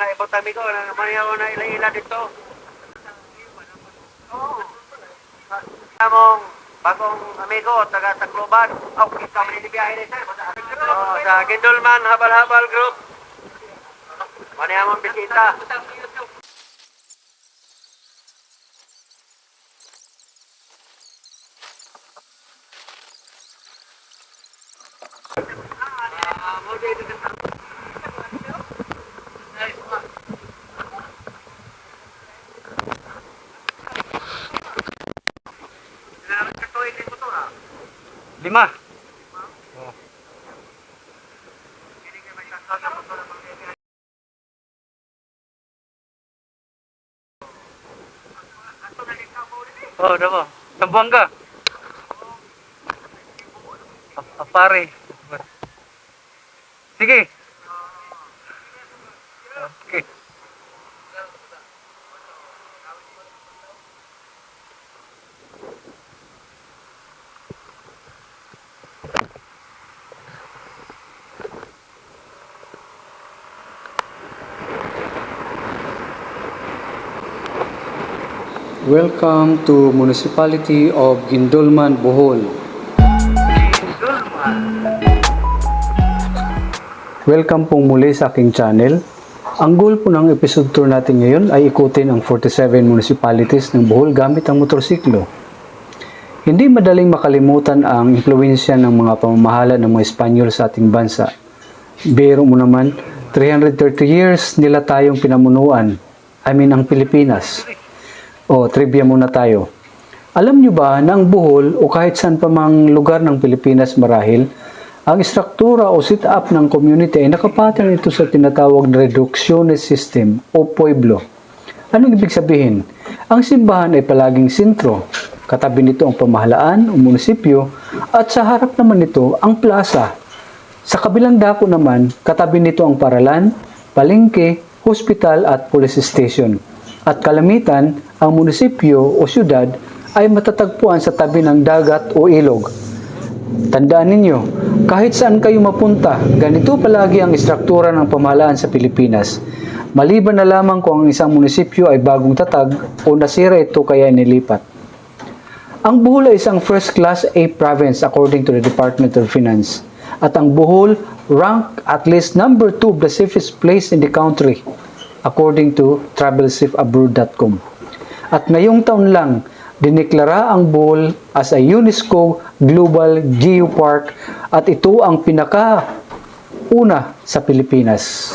na ibang tabi ko, naman ako na ila-ila dito. Oo. Among bagong amigo, taga Tacloban. Oh, kita mo nilibiyahe rin sir. Sa Gindolman Habal-Habal Group. Mani among bisita. Lima. Oh, damo. Sambuanga. Apare. Sige. Okay. Welcome to Municipality of Gindolman, Bohol. Welcome pong muli sa aking channel. Ang goal po ng episode tour natin ngayon ay ikutin ang 47 municipalities ng Bohol gamit ang motorsiklo. Hindi madaling makalimutan ang impluwensya ng mga pamamahala ng mga Espanyol sa ating bansa. Biro mo naman, 330 years nila tayong pinamunuan, ang Pilipinas. O, trivia muna tayo. Alam nyo ba na ang Bohol o kahit saan pa mang lugar ng Pilipinas marahil, ang istruktura o sit-up ng community ay nakapattern ito sa tinatawag na reductionist system o pueblo. Anong ibig sabihin? Ang simbahan ay palaging sentro, katabi nito ang pamahalaan o munisipyo at sa harap naman nito ang plaza. Sa kabilang dako naman, katabi nito ang paralan, palengke, hospital at police station. At kalamitan, ang munisipyo o syudad ay matatagpuan sa tabi ng dagat o ilog. Tandaan ninyo, kahit saan kayo mapunta, ganito palagi ang istruktura ng pamahalaan sa Pilipinas. Maliban na lamang kung ang isang munisipyo ay bagong tatag o nasira ito kaya nilipat. Ang Bohol ay isang first-class A province according to the Department of Finance. At ang Bohol rank at least number 2 of the safest place in the country according to travelsafeabroad.com. At ngayong taon lang, dineklara ang Bohol as a UNESCO Global Geopark at ito ang pinaka-una sa Pilipinas.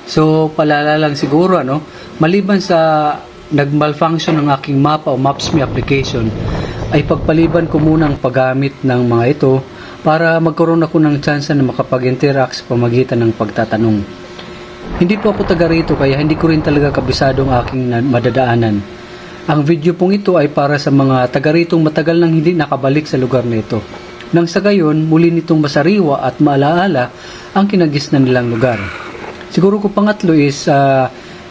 So, palala lang siguro, maliban sa nag-malfunction ng aking mapa o Maps.me application, ay pagpaliban ko muna ang paggamit ng mga ito para magkaroon ako ng tsansa na makapag-interact sa pamagitan ng pagtatanong. Hindi po ako taga rito kaya hindi ko rin talaga kabisado ang aking madadaanan. Ang video pong ito ay para sa mga taga ritong matagal nang hindi nakabalik sa lugar na ito. Nang sa gayon, muli nitong masariwa at maalaala ang kinagisnan nilang lugar. Siguro ko pangatlo is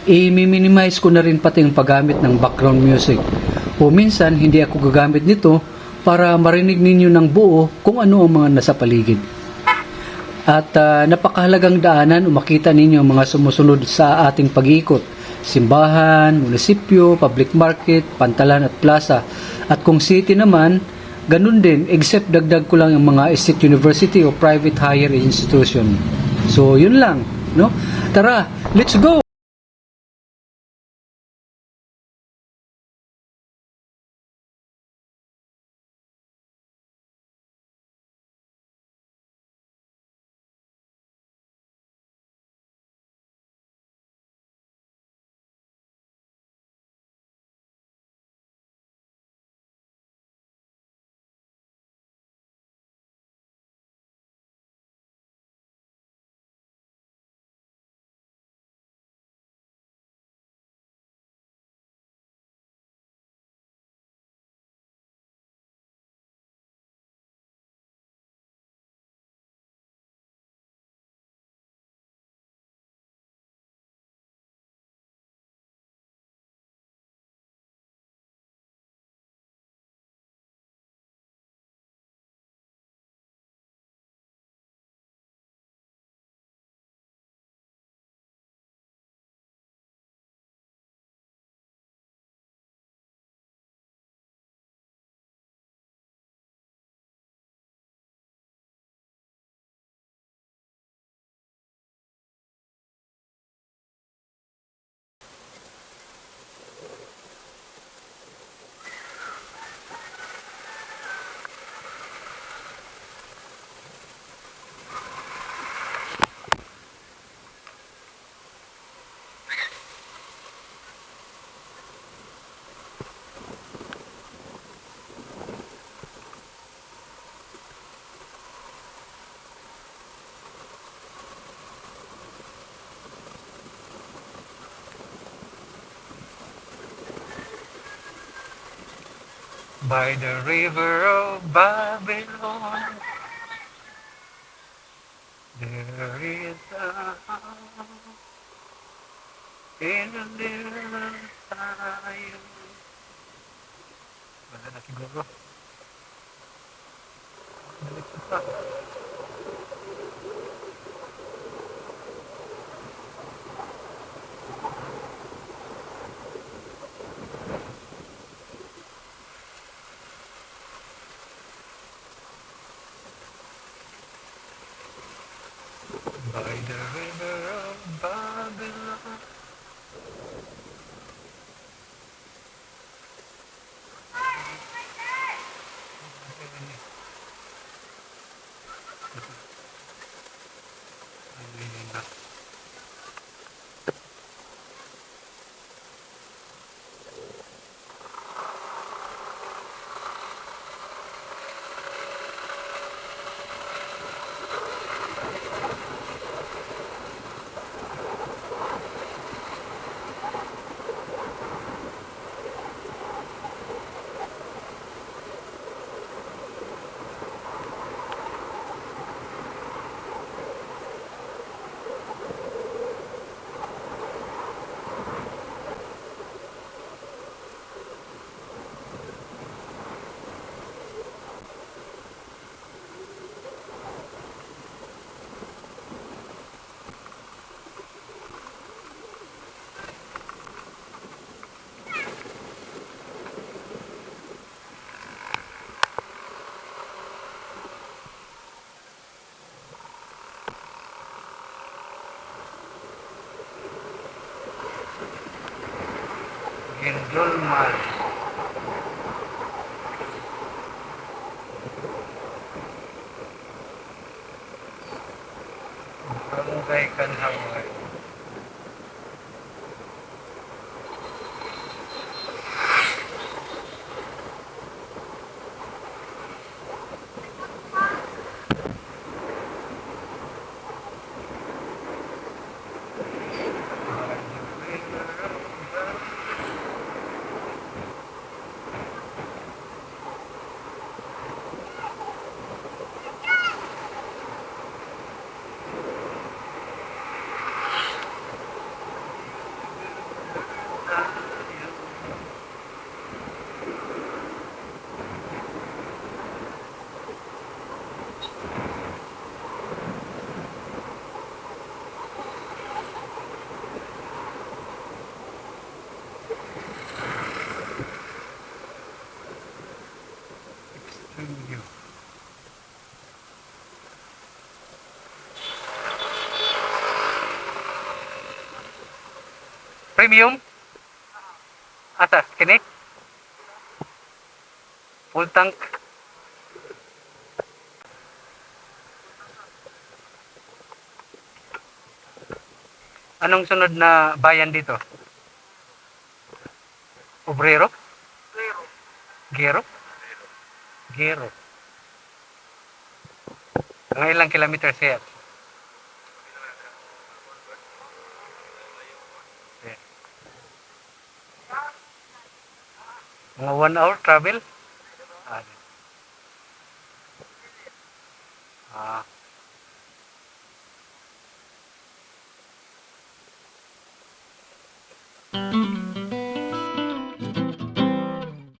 i-minimize ko na rin pati ang paggamit ng background music. O minsan, hindi ako gagamit nito para marinig ninyo ng buo kung ano ang mga nasa paligid. At napakahalagang daanan o makita ninyo ang mga sumusunod sa ating pag-iikot. Simbahan, munisipyo, public market, pantalan at plaza. At kung city naman, ganun din except dagdag ko lang ang mga state university o private higher institution. So yun lang, Tara, let's go! By the river of Babylon, there is a house in a little Zion. Wala na siguro. By the river of Babylon. Gendolmal. Barangay Kanhaway. Studio. Premium? Asa? Kini? Full tank? Anong sunod na bayan dito? Obrero? Gero? Gero. Mga ilang kilometers yan? Mga 1 hour travel? Ah.